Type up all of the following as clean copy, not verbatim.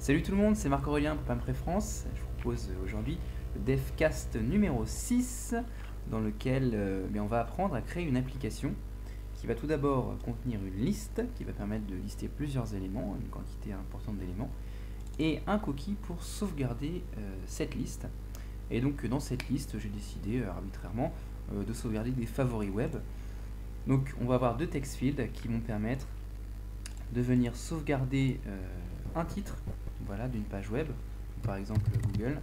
Salut tout le monde, c'est Marc-Aurélien pour Pampré France. Je vous propose aujourd'hui le DevCast numéro 6 dans lequel on va apprendre à créer une application qui va tout d'abord contenir une liste qui va permettre de lister plusieurs éléments, une quantité importante d'éléments, et un cookie pour sauvegarder cette liste. Et donc dans cette liste, j'ai décidé arbitrairement de sauvegarder des favoris web. Donc on va avoir deux text fields qui vont permettre de venir sauvegarder un titre, voilà, d'une page web, par exemple Google,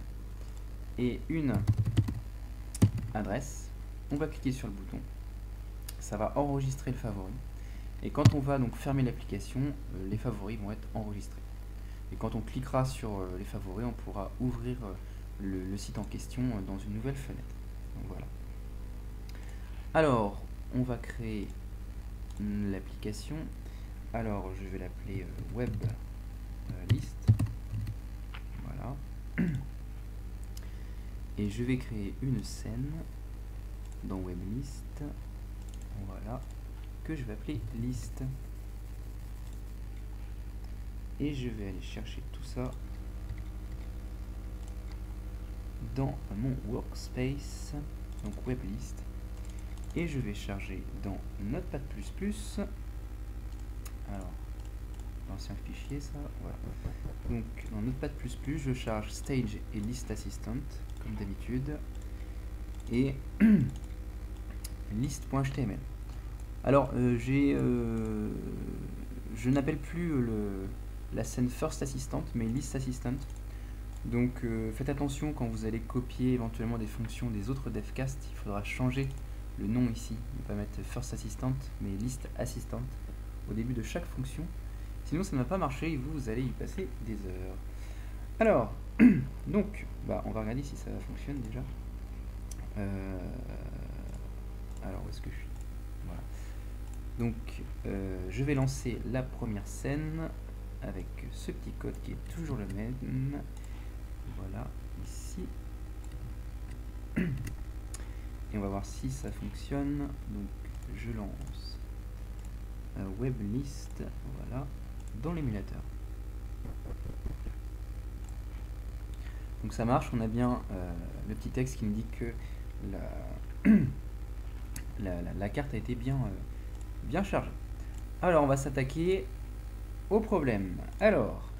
et une adresse. On va cliquer sur le bouton, ça va enregistrer le favori, et quand on va donc fermer l'application, les favoris vont être enregistrés. Et quand on cliquera sur les favoris, on pourra ouvrir le site en question dans une nouvelle fenêtre. Donc voilà. Alors, on va créer l'application. Alors, je vais l'appeler web list. Voilà. Et je vais créer une scène dans web list. Voilà. Que je vais appeler liste. Et je vais aller chercher tout ça dans mon workspace, donc web list. Et je vais charger dans Notepad++. Alors, l'ancien fichier, ça, voilà. Donc, dans Notepad++, je charge Stage et List Assistant, comme d'habitude, et list.html. Alors, je n'appelle plus la scène First Assistant, mais List Assistant. Donc, faites attention quand vous allez copier éventuellement des fonctions des autres devcast, il faudra changer le nom ici, ne pas mettre First Assistant, mais List Assistant au début de chaque fonction. Sinon, ça ne va pas marcher et vous allez y passer des heures. Alors, donc, on va regarder si ça fonctionne déjà. Alors, où est-ce que je suis? Voilà. Donc, je vais lancer la première scène avec ce petit code qui est toujours le même. Voilà, ici. Et on va voir si ça fonctionne. Donc, je lance web list, voilà, dans l'émulateur. Donc ça marche, on a bien le petit texte qui nous dit que la carte a été bien chargée. Alors on va s'attaquer au problème. Alors,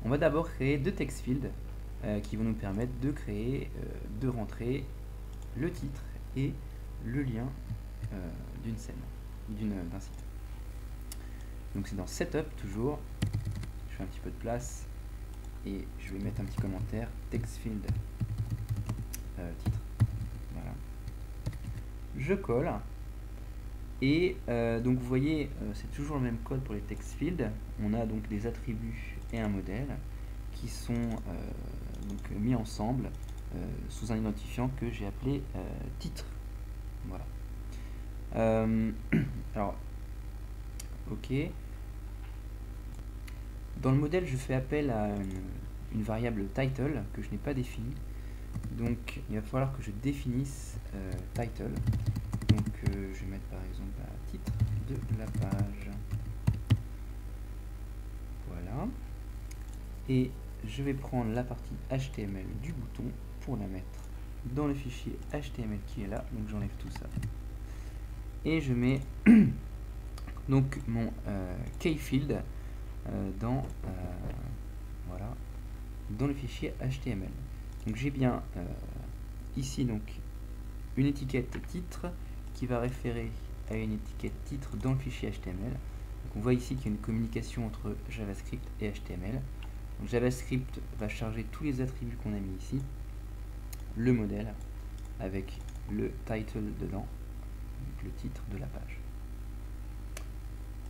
on va d'abord créer deux text fields qui vont nous permettre de créer, de rentrer le titre et le lien d'une scène, d'un site. Donc c'est dans Setup toujours. Je fais un petit peu de place et je vais mettre un petit commentaire text field titre. Voilà. Je colle et donc vous voyez c'est toujours le même code pour les text fields. On a donc des attributs et un modèle qui sont donc mis ensemble sous un identifiant que j'ai appelé titre. Voilà. Alors, ok. Dans le modèle, je fais appel à une variable title que je n'ai pas définie. Donc, il va falloir que je définisse title. Donc, je vais mettre par exemple titre de la page. Voilà. Et je vais prendre la partie HTML du bouton pour la mettre dans le fichier HTML qui est là. Donc, j'enlève tout ça. Et je mets donc mon keyfield dans le fichier HTML. Donc j'ai bien ici donc une étiquette titre qui va référer à une étiquette titre dans le fichier HTML. Donc on voit ici qu'il y a une communication entre JavaScript et HTML. Donc JavaScript va charger tous les attributs qu'on a mis ici, le modèle avec le title dedans, donc le titre de la page.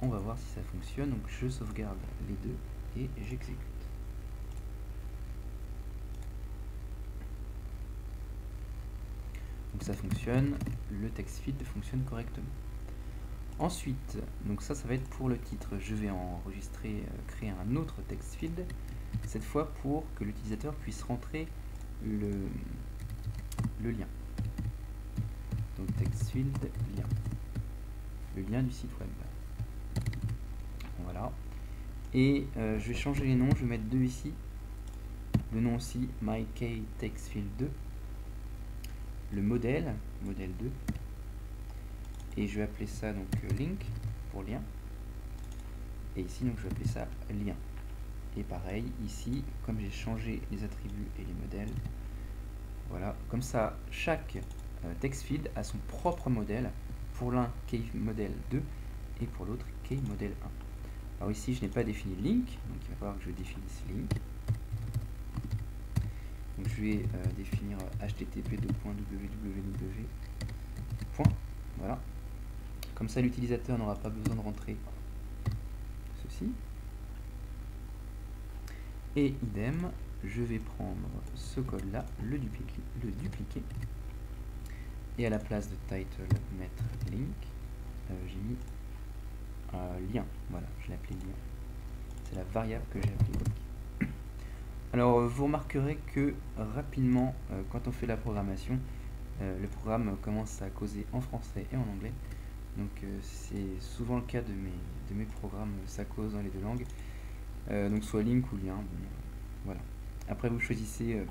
On va voir si ça fonctionne. Donc je sauvegarde les deux et j'exécute. Donc ça fonctionne, le text field fonctionne correctement. Ensuite, donc ça va être pour le titre. Je vais enregistrer, créer un autre text field, cette fois pour que l'utilisateur puisse rentrer le lien. Donc text field lien, le lien du site web. Voilà. Et je vais changer les noms, je vais mettre 2 ici. Le nom aussi, myKTextField2. Le modèle 2. Et je vais appeler ça donc link pour lien. Et ici, donc je vais appeler ça lien. Et pareil, ici, comme j'ai changé les attributs et les modèles, voilà, comme ça, chaque text field a son propre modèle. Pour l'un, KeyModel 2 et pour l'autre, KeyModel 1. Alors ici, je n'ai pas défini link, donc il va falloir que je définisse link. Donc je vais définir http://www. Voilà. Comme ça, l'utilisateur n'aura pas besoin de rentrer ceci. Et idem, je vais prendre ce code-là, le dupliquer. Et à la place de title, mettre link. J'ai mis lien. Voilà, je l'ai appelé lien. C'est la variable que j'ai appelée link. Alors, vous remarquerez que rapidement, quand on fait la programmation, le programme commence à causer en français et en anglais. Donc, c'est souvent le cas de mes programmes, ça cause dans les deux langues. Donc, soit link ou lien. Bon, voilà. Après, vous choisissez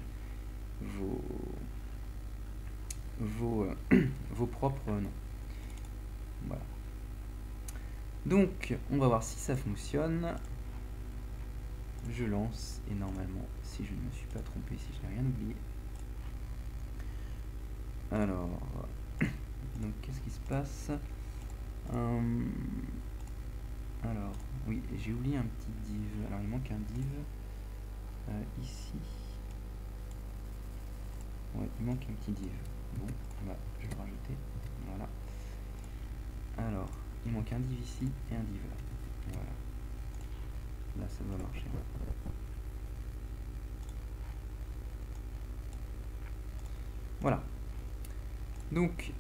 vos propres noms. Voilà. Donc, on va voir si ça fonctionne. Je lance et normalement, si je ne me suis pas trompé, si je n'ai rien oublié. Alors, donc qu'est-ce qui se passe? Alors, oui, j'ai oublié un petit div. Alors, il manque un div ici. Ouais, il manque un petit div. Bon, là, je vais le rajouter. Voilà. Alors, il manque un div ici et un div là. Voilà. Là, ça doit marcher. Voilà. Donc,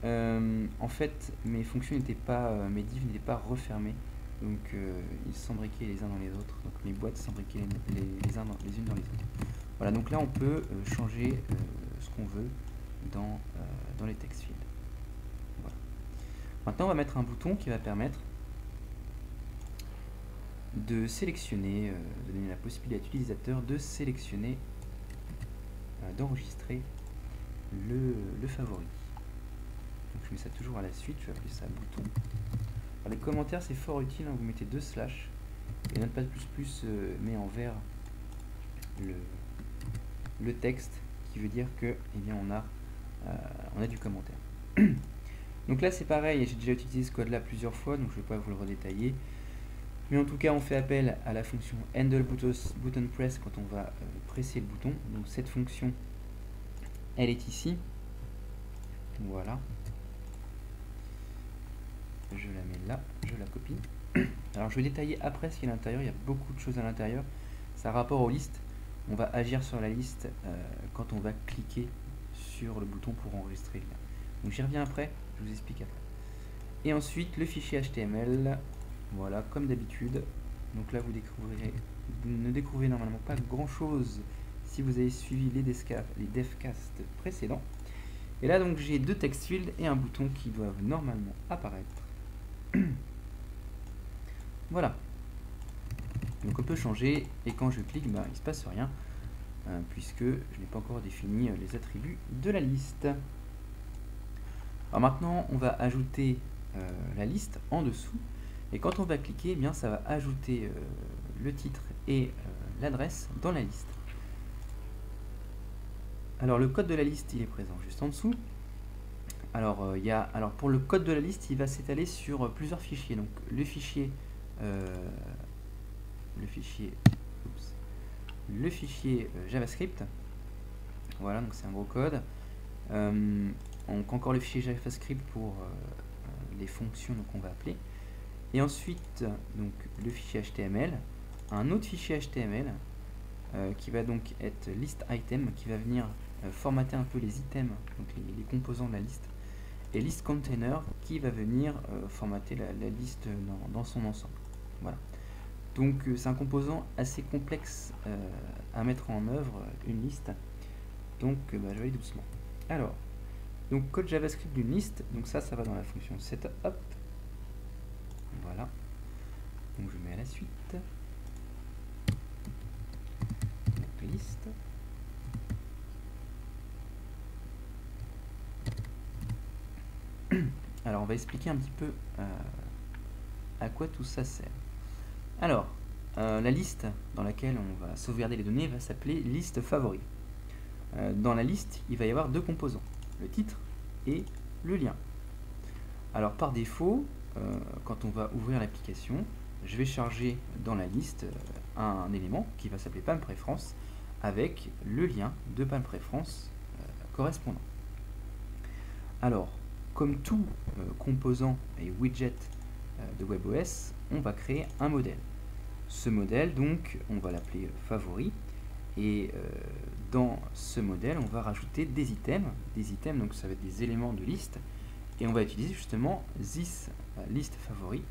en fait, mes fonctions n'étaient pas, mes divs n'étaient pas refermés. Donc, ils s'embriquaient les uns dans les autres. Donc, mes boîtes s'embriquaient les unes dans les autres. Voilà. Donc là, on peut changer ce qu'on veut dans les text fields. Voilà. Maintenant, on va mettre un bouton qui va permettre de sélectionner, de donner la possibilité à l'utilisateur de sélectionner, d'enregistrer le favori. Donc je mets ça toujours à la suite, je vais appeler ça bouton. Alors les commentaires c'est fort utile, hein, vous mettez 2 slash et Notepad++ met en vert le texte qui veut dire que eh bien, on a du commentaire. Donc là c'est pareil, j'ai déjà utilisé ce code là plusieurs fois, donc je ne vais pas vous le redétailler. Mais en tout cas, on fait appel à la fonction handleButtonPress quand on va presser le bouton. Donc cette fonction, elle est ici. Voilà. Je la mets là, je la copie. Alors je vais détailler après ce qu'il y a à l'intérieur. Il y a beaucoup de choses à l'intérieur. Ça a rapport aux listes. On va agir sur la liste quand on va cliquer sur le bouton pour enregistrer le lien. Donc j'y reviens après, je vous explique après. Et ensuite, le fichier HTML. Voilà, comme d'habitude. Donc là, vous ne découvrez normalement pas grand chose si vous avez suivi les devcasts précédents. Et là, donc, j'ai 2 text fields et un bouton qui doivent normalement apparaître. Voilà. Donc on peut changer et quand je clique, bah, il ne se passe rien puisque je n'ai pas encore défini les attributs de la liste. Alors maintenant, on va ajouter la liste en dessous. Et quand on va cliquer, eh bien, ça va ajouter le titre et l'adresse dans la liste. Alors le code de la liste, il est présent juste en dessous. Alors, pour le code de la liste, il va s'étaler sur plusieurs fichiers. Donc le fichier JavaScript. Voilà, donc c'est un gros code. Donc encore le fichier JavaScript pour les fonctions qu'on va appeler. Et ensuite, donc, le fichier HTML, un autre fichier HTML qui va donc être list item, qui va venir formater un peu les items, donc les composants de la liste, et list container qui va venir formater la liste dans son ensemble. Voilà. Donc c'est un composant assez complexe à mettre en œuvre, une liste. Donc je vais aller doucement. Alors, donc code JavaScript d'une liste, donc ça va dans la fonction setup. Voilà, donc je mets à la suite. Alors on va expliquer un petit peu à quoi tout ça sert. Alors, la liste dans laquelle on va sauvegarder les données va s'appeler liste favoris. Dans la liste, il va y avoir deux composants, le titre et le lien. Alors par défaut, quand on va ouvrir l'application, je vais charger dans la liste un élément qui va s'appeler PAM Préférence avec le lien de PAM Préférence correspondant. Alors, comme tout composant et widget de WebOS, on va créer un modèle. Ce modèle, donc, on va l'appeler favori. Et dans ce modèle, on va rajouter des items. Des items, donc ça va être des éléments de liste. Et on va utiliser justement this liste favori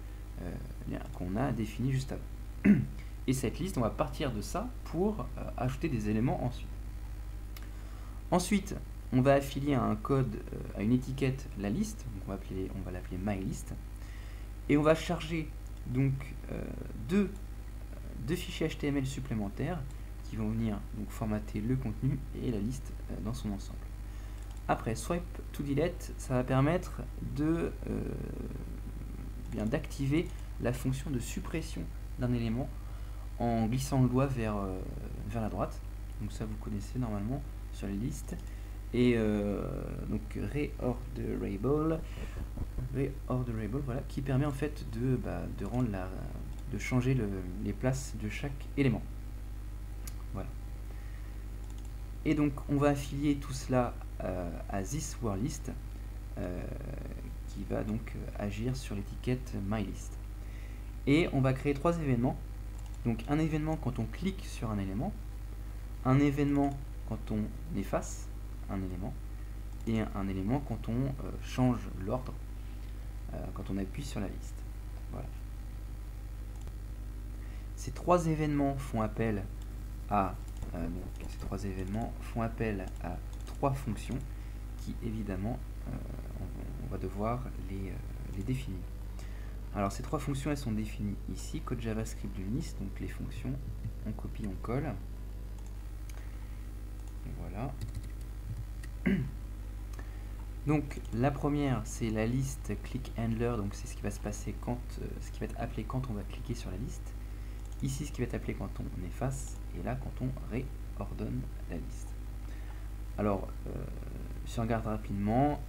qu'on a défini juste avant. Et cette liste, on va partir de ça pour ajouter des éléments ensuite. Ensuite, on va affilier à un code, à une étiquette, la liste. Donc on va l'appeler myList. Et on va charger donc deux fichiers HTML supplémentaires qui vont venir donc formater le contenu et la liste dans son ensemble. Après, swipe to delete, ça va permettre de d'activer la fonction de suppression d'un élément en glissant le doigt vers la droite. Donc ça vous connaissez normalement sur les listes. Et donc reorderable, voilà, qui permet en fait de rendre de changer les places de chaque élément. Voilà. Et donc on va affilier tout cela à this WordList qui va donc agir sur l'étiquette myList. Et on va créer trois événements. Donc un événement quand on clique sur un élément, un événement quand on efface un élément, et un élément quand on change l'ordre, quand on appuie sur la liste. Voilà. Ces trois événements font appel à trois fonctions qui évidemment on va devoir les définir. Alors ces trois fonctions, elles sont définies ici, code JavaScript d'une liste, donc les fonctions, on copie, on colle. Et voilà. Donc la première, c'est la liste click handler, donc c'est ce qui va se passer quand, ce qui va être appelé quand on va cliquer sur la liste. Ici, ce qui va être appelé quand on efface, et là quand on réordonne la liste. Alors, si on regarde rapidement,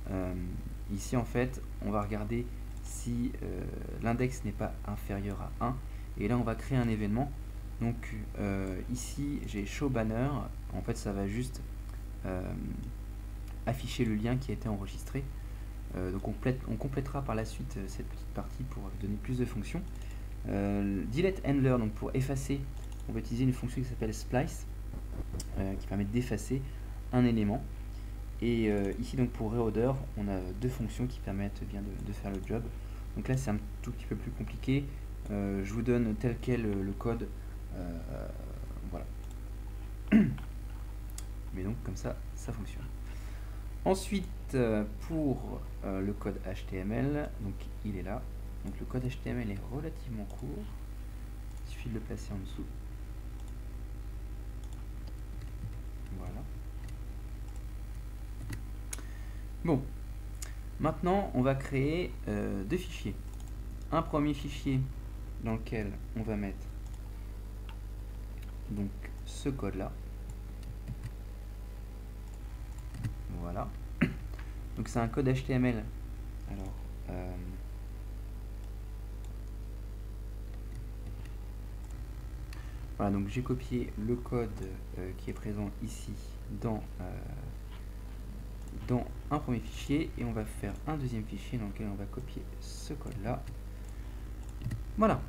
ici en fait, on va regarder si l'index n'est pas inférieur à 1, et là on va créer un événement. Donc ici j'ai show banner, en fait ça va juste afficher le lien qui a été enregistré. Donc on complétera par la suite cette petite partie pour donner plus de fonctions. Delete handler, donc pour effacer, on va utiliser une fonction qui s'appelle splice, qui permet d'effacer un élément. Et ici donc pour reorder, on a deux fonctions qui permettent bien de faire le job. Donc là c'est un tout petit peu plus compliqué. Je vous donne tel quel le code. Voilà. Mais donc comme ça fonctionne. Ensuite pour le code HTML, donc il est là. Donc le code HTML est relativement court. Il suffit de le placer en dessous. Voilà. Bon, maintenant on va créer deux fichiers. Un premier fichier dans lequel on va mettre donc ce code là. Voilà. Donc c'est un code HTML. Alors voilà, donc j'ai copié le code qui est présent ici dans un premier fichier, et on va faire un deuxième fichier dans lequel on va copier ce code là. Voilà.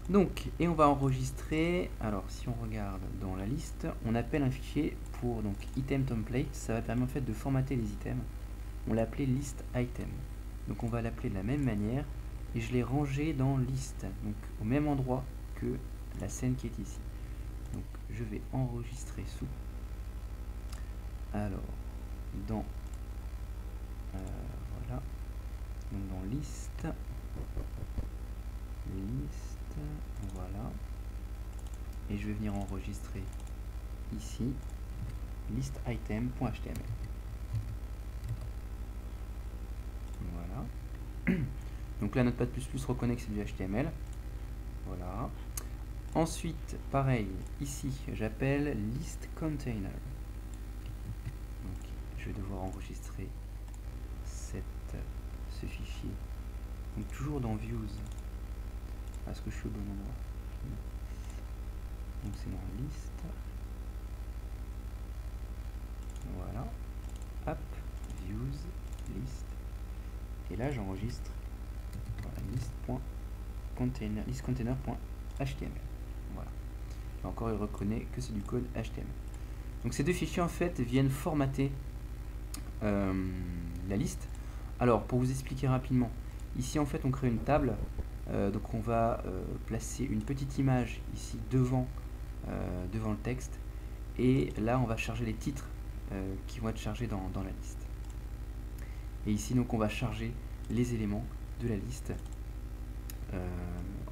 Donc, et on va enregistrer. Alors si on regarde dans la liste, on appelle un fichier pour donc item template. Ça va permettre en fait de formater les items. On l'a appelé list item. Donc on va l'appeler de la même manière, et je l'ai rangé dans liste, donc au même endroit que la scène qui est ici. Donc je vais enregistrer sous. Alors dans voilà, donc dans liste, voilà, et je vais venir enregistrer ici list item.html. Voilà. Donc là, Notepad++ reconnaît que c'est du HTML. Voilà. Ensuite, pareil, ici, j'appelle list container. Donc, je vais devoir enregistrer ce fichier. Donc, toujours dans Views. Est-ce que je suis au bon endroit? Donc, c'est dans List. Voilà. App, Views, List. Et là, j'enregistre voilà, listcontainer.html. Voilà. Et encore, il reconnaît que c'est du code HTML. Donc ces deux fichiers en fait viennent formater la liste. Alors pour vous expliquer rapidement, ici en fait on crée une table, donc on va placer une petite image ici devant le texte, et là on va charger les titres qui vont être chargés dans la liste. Et ici donc on va charger les éléments de la liste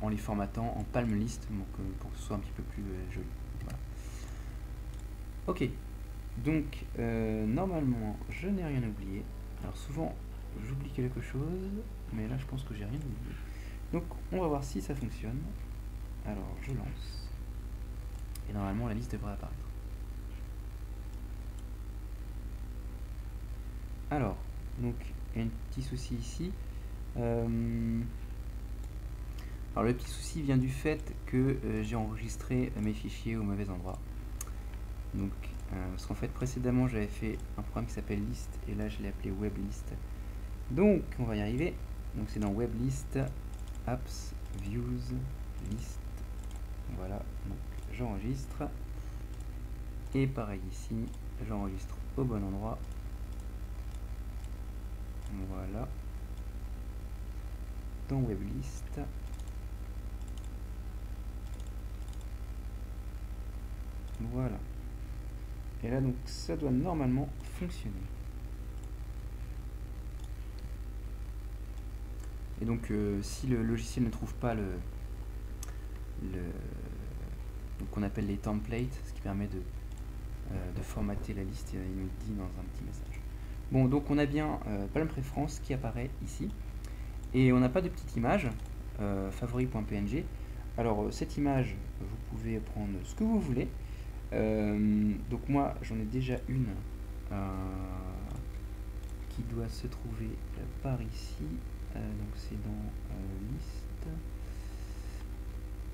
en les formatant en palm list, donc, pour que ce soit un petit peu plus joli. Voilà. Ok, donc normalement je n'ai rien oublié. Alors souvent j'oublie quelque chose, mais là je pense que j'ai rien oublié. Donc on va voir si ça fonctionne. Alors je lance, et normalement la liste devrait apparaître. Alors, donc il y a un petit souci ici. Alors le petit souci vient du fait que j'ai enregistré mes fichiers au mauvais endroit. Donc, parce qu'en fait précédemment j'avais fait un programme qui s'appelle list, et là je l'ai appelé weblist. Donc on va y arriver. Donc c'est dans weblist, apps, views, list. Voilà, donc j'enregistre. Et pareil ici, j'enregistre au bon endroit. Voilà. Dans weblist. Voilà. Et là donc ça doit normalement fonctionner. Et donc si le logiciel ne trouve pas donc qu'on appelle les templates, ce qui permet de formater la liste, il nous dit dans un petit message. Bon, donc on a bien Palm Preference qui apparaît ici, et on n'a pas de petite image favori.png. Alors cette image, vous pouvez prendre ce que vous voulez. Donc moi j'en ai déjà une qui doit se trouver par ici. Donc c'est dans liste.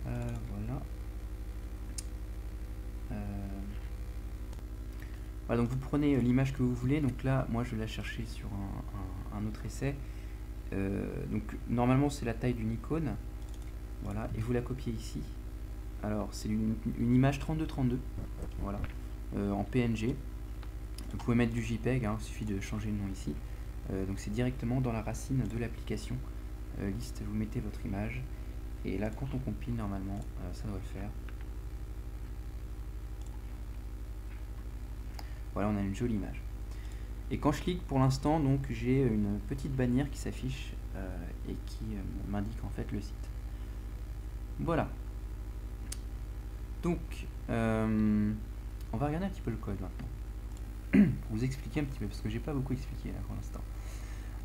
Voilà. Voilà, donc vous prenez l'image que vous voulez. Donc là, moi je vais la chercher sur un autre essai. Donc normalement c'est la taille d'une icône. Voilà, et vous la copiez ici. Alors c'est une image 32-32. Voilà, en PNG. Vous pouvez mettre du JPEG, hein, il suffit de changer le nom ici. Donc c'est directement dans la racine de l'application liste. Vous mettez votre image, et là quand on compile normalement ça doit le faire. Voilà, on a une jolie image. Et quand je clique, pour l'instant, donc j'ai une petite bannière qui s'affiche et qui m'indique en fait le site. Voilà. Donc, on va regarder un petit peu le code maintenant, pour vous expliquer un petit peu, parce que j'ai pas beaucoup expliqué là pour l'instant.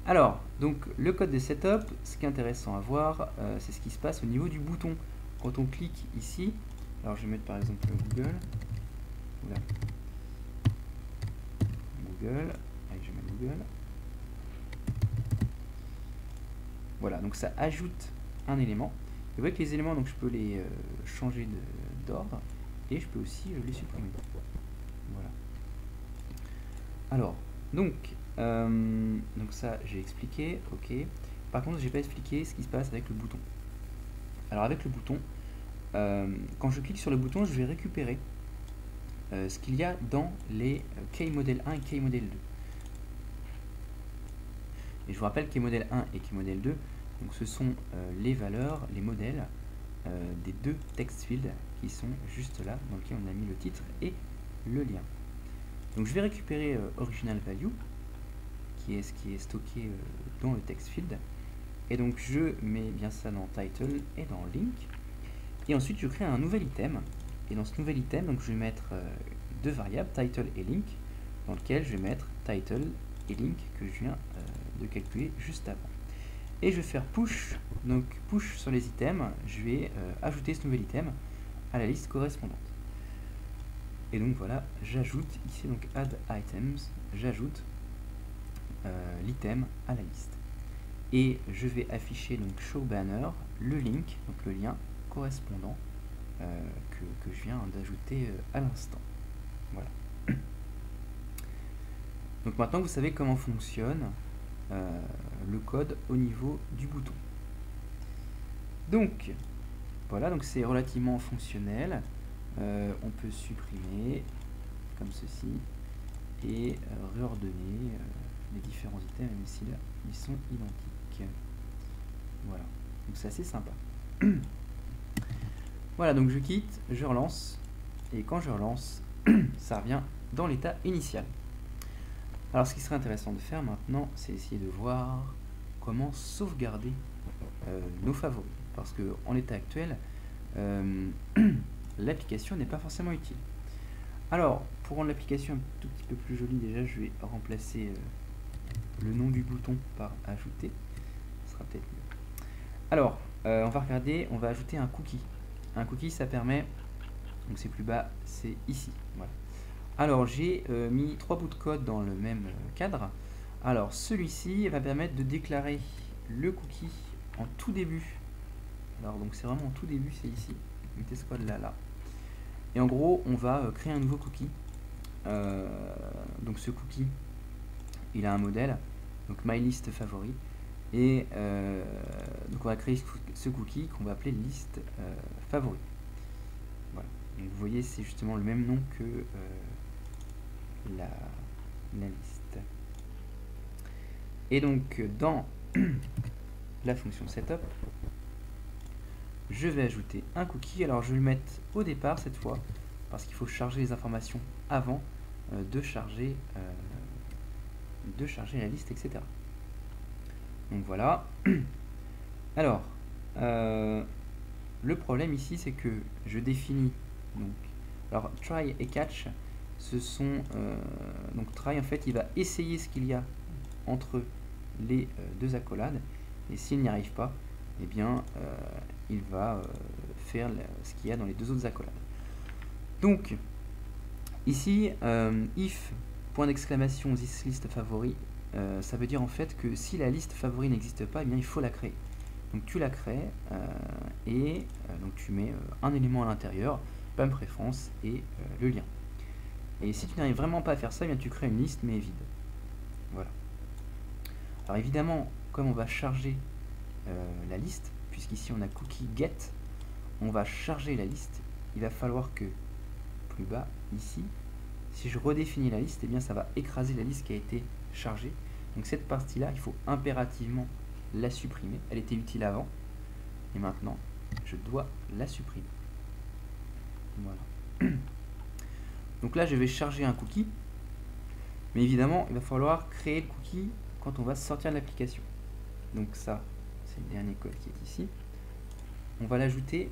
Alors, donc le code de setup, ce qui est intéressant à voir, c'est ce qui se passe au niveau du bouton. Quand on clique ici, alors je vais mettre par exemple Google. Voilà. Google, allez, je mets Google. Voilà, donc ça ajoute un élément. Et vous voyez que les éléments, donc je peux les changer d'ordre, et je peux aussi les supprimer. Voilà. Alors, donc ça j'ai expliqué, ok. Par contre, j'ai pas expliqué ce qui se passe avec le bouton. Alors avec le bouton, quand je clique sur le bouton, je vais récupérer ce qu'il y a dans les KeyModel 1 et KeyModel 2. Et je vous rappelle KeyModel 1 et KeyModel 2, donc ce sont les valeurs, les modèles des deux text fields qui sont juste là, dans lequel on a mis le titre et le lien. Donc je vais récupérer original value, qui est ce qui est stocké dans le text field, et donc je mets bien ça dans title et dans link, et ensuite je crée un nouvel item, et dans ce nouvel item, donc je vais mettre deux variables, title et link, dans lequel je vais mettre title et link que je viens de calculer juste avant. et je vais faire push, donc push sur les items, je vais ajouter ce nouvel item à la liste correspondante. Et donc voilà, j'ajoute ici donc add items, j'ajoute l'item à la liste. Et je vais afficher donc show banner, le link, donc le lien correspondant que je viens d'ajouter à l'instant. Voilà. Donc maintenant vous savez comment fonctionne le code au niveau du bouton. Donc voilà, donc c'est relativement fonctionnel. On peut supprimer comme ceci et réordonner les différents items, même si là ils sont identiques. Voilà, donc c'est assez sympa. Voilà, donc je quitte, je relance, et quand je relance, ça revient dans l'état initial. Alors ce qui serait intéressant de faire maintenant, c'est essayer de voir comment sauvegarder nos favoris. Parce qu'en l'état actuel, l'application n'est pas forcément utile. Alors, pour rendre l'application un tout petit peu plus jolie, déjà je vais remplacer le nom du bouton par ajouter. Ce sera peut-être mieux. Alors, on va regarder, on va ajouter un cookie. Un cookie, ça permet, donc c'est plus bas, c'est ici. Voilà. Alors, j'ai mis 3 bouts de code dans le même cadre. Alors, celui-ci va permettre de déclarer le cookie en tout début. Alors, donc c'est vraiment en tout début, c'est ici. Mettez ce code là. Et en gros, on va créer un nouveau cookie. Donc ce cookie, il a un modèle, donc MyList favori. Et donc on va créer ce cookie qu'on va appeler liste favori. Voilà. Donc vous voyez, c'est justement le même nom que la liste. Et donc dans la fonction setup, je vais ajouter un cookie. Alors je vais le mettre au départ cette fois, parce qu'il faut charger les informations avant de charger la liste, etc. Donc voilà. Alors, le problème ici, c'est que je définis donc, alors try et catch, ce sont donc try en fait, il va essayer ce qu'il y a entre les deux accolades, et s'il n'y arrive pas, eh bien il va faire ce qu'il y a dans les deux autres accolades. Donc ici, if point d'exclamation this list favori, ça veut dire en fait que si la liste favori n'existe pas, eh bien il faut la créer. Donc tu la crées et donc tu mets un élément à l'intérieur, PAM préférence et le lien. Et si tu n'arrives vraiment pas à faire ça, eh bien tu crées une liste mais vide. Voilà. Alors évidemment, comme on va charger la liste, puisqu'ici on a cookie get, on va charger la liste. Il va falloir que plus bas ici, si je redéfinis la liste, eh bien ça va écraser la liste qui a été chargée. Donc cette partie-là, il faut impérativement la supprimer. Elle était utile avant, et maintenant, je dois la supprimer. Voilà. Donc là, je vais charger un cookie, mais évidemment, il va falloir créer le cookie quand on va sortir de l'application. Donc ça, c'est le dernier code qui est ici. On va l'ajouter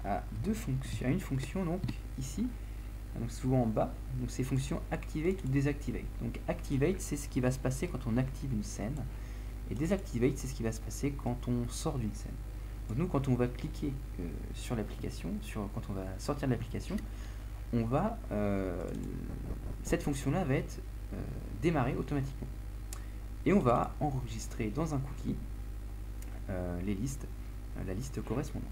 à une fonction, donc ici, donc souvent en bas, donc ces fonctions activate ou désactivate. Donc activate, c'est ce qui va se passer quand on active une scène, et désactivate, c'est ce qui va se passer quand on sort d'une scène. Donc nous, quand on va cliquer sur l'application, quand on va sortir de l'application, on va cette fonction-là va être démarrée automatiquement, et on va enregistrer dans un cookie la liste correspondante.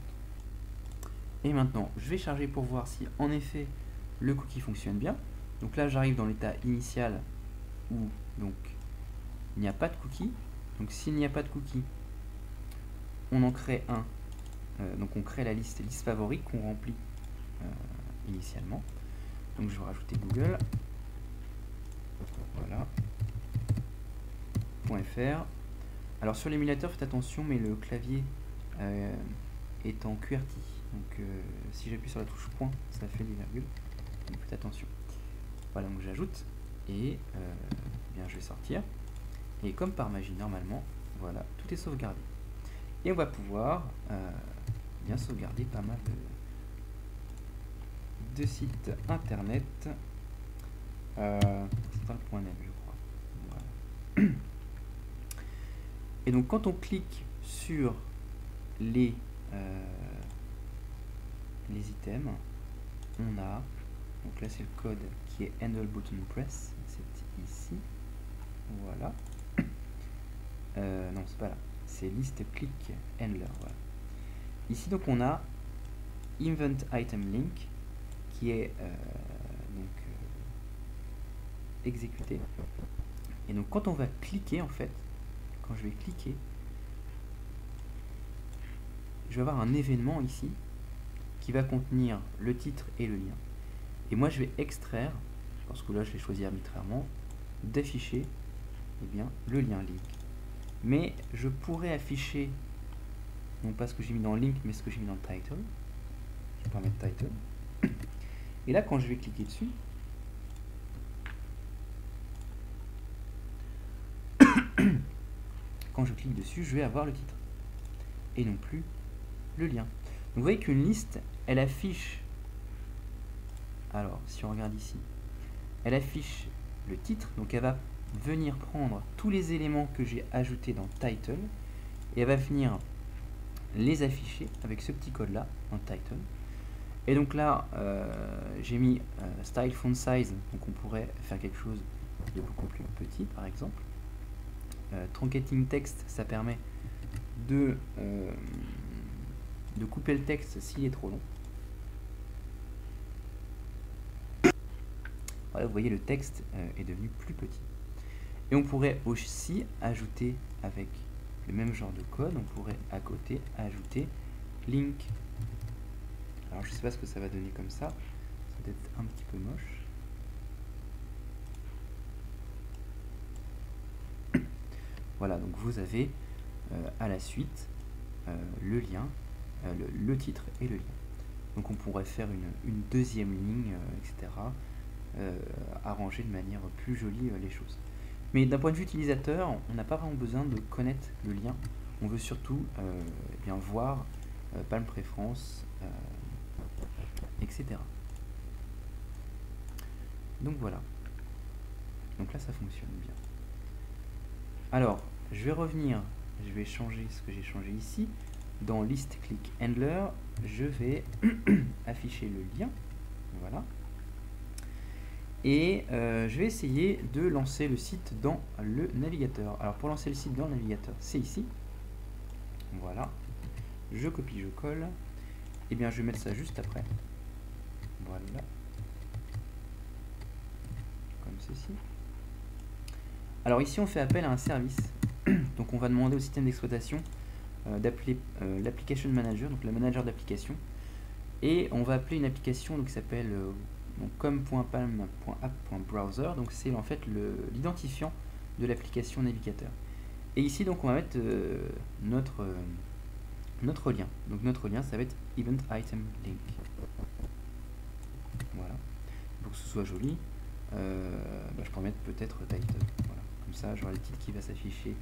Et maintenant, je vais charger pour voir si en effet le cookie fonctionne bien. Donc là, j'arrive dans l'état initial où donc il n'y a pas de cookie. Donc s'il n'y a pas de cookie, on en crée un. Donc on crée la liste favori qu'on remplit initialement. Donc je vais rajouter Google. Voilà. .fr. Alors sur l'émulateur, faites attention, mais le clavier est en QWERTY. Donc si j'appuie sur la touche point, ça fait des virgules. Donc faites attention. Voilà, donc j'ajoute et bien je vais sortir. Et comme par magie, normalement, voilà, tout est sauvegardé. Et on va pouvoir bien sauvegarder pas mal de sites internet. Central.net, je crois. Voilà. Et donc quand on clique sur les items, on a, donc là c'est le code qui est handle button press, c'est ici, voilà. Non, c'est pas là, c'est list click handler, voilà. Ici donc on a event item link qui est exécuté. Et donc quand on va cliquer, en fait, quand je vais cliquer, je vais avoir un événement ici qui va contenir le titre et le lien. Et moi je vais extraire, parce que là je l'ai choisi arbitrairement, d'afficher le lien link. Mais je pourrais afficher, non pas ce que j'ai mis dans link, mais ce que j'ai mis dans le title. Je peux mettre title. Et là quand je vais cliquer dessus, quand je clique dessus, je vais avoir le titre et non plus le lien. Donc vous voyez qu'une liste, elle affiche, alors si on regarde ici, elle affiche le titre, donc elle va venir prendre tous les éléments que j'ai ajoutés dans title et elle va venir les afficher avec ce petit code là en title. Et donc là j'ai mis style font size, donc on pourrait faire quelque chose de beaucoup plus petit par exemple. Truncating text, ça permet de couper le texte s'il est trop long. Voilà, vous voyez le texte est devenu plus petit. Et on pourrait aussi ajouter avec le même genre de code, on pourrait à côté ajouter link. Alors je sais pas ce que ça va donner comme ça, ça va être un petit peu moche. Voilà, donc vous avez à la suite le lien, le titre et le lien. Donc on pourrait faire une deuxième ligne, etc. Arranger de manière plus jolie les choses. Mais d'un point de vue utilisateur, on n'a pas vraiment besoin de connaître le lien. On veut surtout voir Palm Préférence, etc. Donc voilà. Donc là ça fonctionne bien. Alors, je vais revenir, je vais changer ce que j'ai changé ici. Dans List Click Handler, je vais afficher le lien. Voilà. Et je vais essayer de lancer le site dans le navigateur. Alors pour lancer le site dans le navigateur, c'est ici. Voilà. Je copie, je colle. Et bien je vais mettre ça juste après. Voilà. Comme ceci. Alors ici on fait appel à un service. Donc on va demander au système d'exploitation d'appeler l'application manager, donc le manager d'application. Et on va appeler une application qui s'appelle com.palm.app.browser, donc c'est en fait l'identifiant de l'application navigateur. Et ici donc on va mettre notre lien. Donc notre lien ça va être event item link. Voilà. Pour que ce soit joli, je peux mettre peut-être title. Voilà. Comme ça j'aurai le titre qui va s'afficher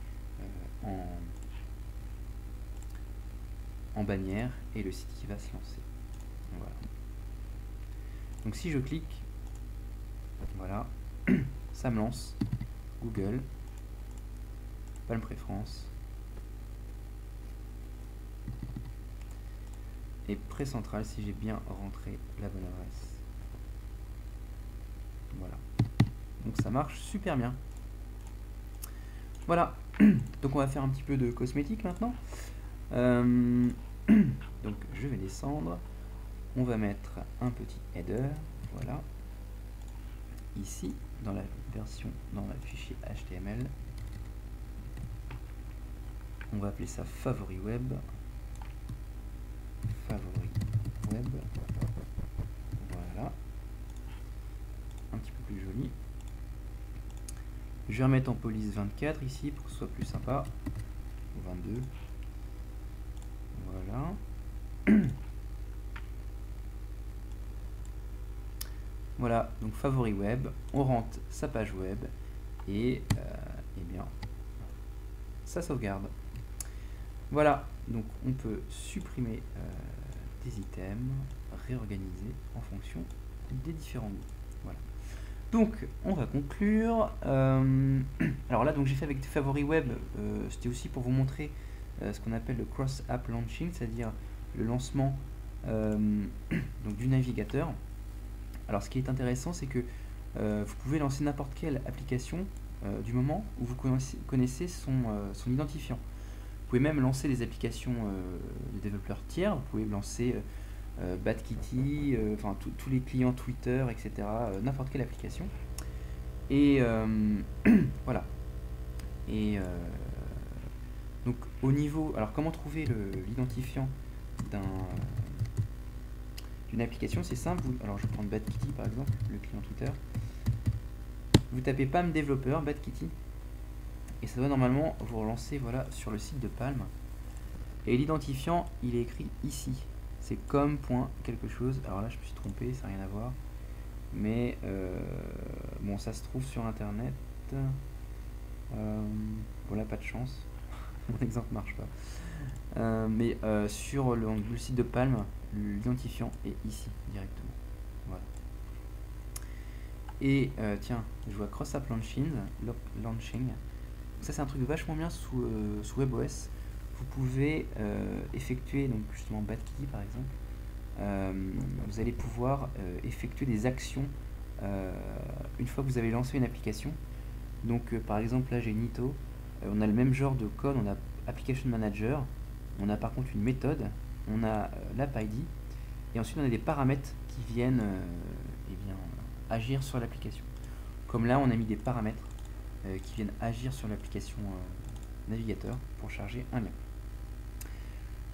en bannière et le site qui va se lancer. Voilà. Donc si je clique, voilà, ça me lance Google, Palm Préférence et Précentral si j'ai bien rentré la bonne adresse. Voilà. Donc ça marche super bien. Voilà. Donc on va faire un petit peu de cosmétique maintenant. Donc je vais descendre. On va mettre un petit header, voilà, ici, dans la version, dans le fichier HTML. On va appeler ça favori web. Favori web. Voilà. Un petit peu plus joli. Je vais remettre en police 24 ici pour que ce soit plus sympa. 22. Voilà. Voilà, donc favori web, on rentre sa page web et bien ça sauvegarde. Voilà, donc on peut supprimer des items, réorganiser en fonction des différents goûts. Voilà. Donc, on va conclure. Alors là, donc j'ai fait avec des favoris web. C'était aussi pour vous montrer ce qu'on appelle le cross-app launching, c'est-à-dire le lancement donc du navigateur. Alors, ce qui est intéressant, c'est que vous pouvez lancer n'importe quelle application du moment où vous connaissez son identifiant. Vous pouvez même lancer des applications de développeurs tiers. Vous pouvez lancer BadKitty, enfin tous les clients Twitter, etc. N'importe quelle application. Et voilà. Et donc au niveau, alors comment trouver l'identifiant d'une application? C'est simple. Alors je vais prendre BadKitty par exemple, le client Twitter. Vous tapez Palm Developer BadKitty et ça doit normalement vous relancer voilà sur le site de Palm. Et l'identifiant, il est écrit ici. C'est comme point quelque chose. Alors là, je me suis trompé, ça n'a rien à voir. Mais bon, ça se trouve sur internet. Voilà, pas de chance. Mon exemple marche pas. Mais sur le site de Palm, l'identifiant est ici directement. Voilà. Et tiens, je vois Cross-App Launching. Ça, c'est un truc vachement bien sous WebOS. Vous pouvez effectuer, donc justement BadKitty par exemple, vous allez pouvoir effectuer des actions une fois que vous avez lancé une application. Donc par exemple là j'ai Nito, on a le même genre de code, on a Application Manager, on a par contre une méthode, on a l'App ID, et ensuite on a des paramètres qui viennent agir sur l'application. Comme là on a mis des paramètres qui viennent agir sur l'application navigateur pour charger un lien.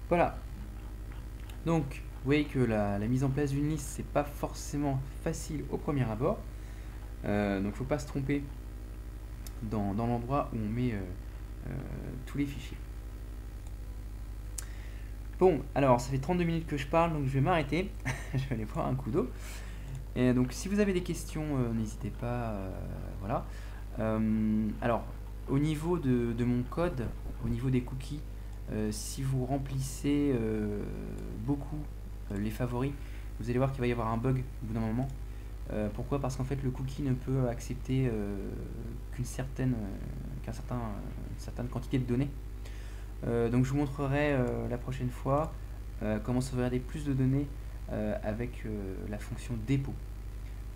Voilà. Donc, vous voyez que la mise en place d'une liste, c'est pas forcément facile au premier abord. Donc, faut pas se tromper dans l'endroit où on met tous les fichiers. Bon, alors, ça fait 32 minutes que je parle, donc je vais m'arrêter. Je vais aller boire un coup d'eau. Et donc, si vous avez des questions, n'hésitez pas. Voilà. Alors, au niveau de mon code, au niveau des cookies, si vous remplissez beaucoup les favoris, vous allez voir qu'il va y avoir un bug au bout d'un moment. Pourquoi? Parce qu'en fait le cookie ne peut accepter qu'une certaine quantité de données. Donc je vous montrerai la prochaine fois comment sauvegarder plus de données avec la fonction dépôt.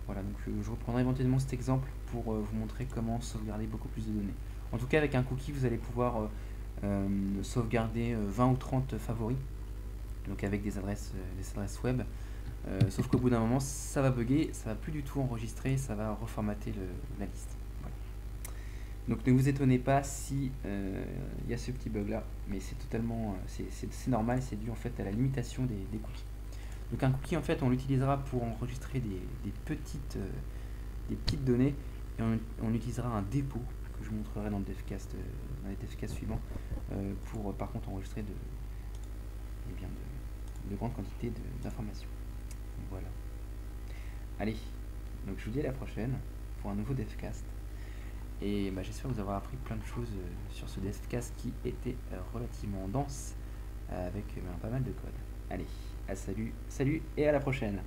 Voilà, donc je reprendrai éventuellement cet exemple pour vous montrer comment sauvegarder beaucoup plus de données. En tout cas, avec un cookie, vous allez pouvoir sauvegarder 20 ou 30 favoris, donc avec des adresses web. Sauf qu'au bout d'un moment, ça va bugger, ça va plus du tout enregistrer, ça va reformater la liste. Voilà. Donc ne vous étonnez pas si il y a ce petit bug là, mais c'est totalement, c'est normal, c'est dû en fait à la limitation des cookies. Donc un cookie en fait on l'utilisera pour enregistrer des petites données et on utilisera un dépôt que je vous montrerai dans le devcast, dans les devcasts suivants pour par contre enregistrer de grandes quantités d'informations. Voilà. Allez, donc je vous dis à la prochaine pour un nouveau devcast et j'espère vous avoir appris plein de choses sur ce devcast qui était relativement dense avec pas mal de code. Allez, salut et à la prochaine.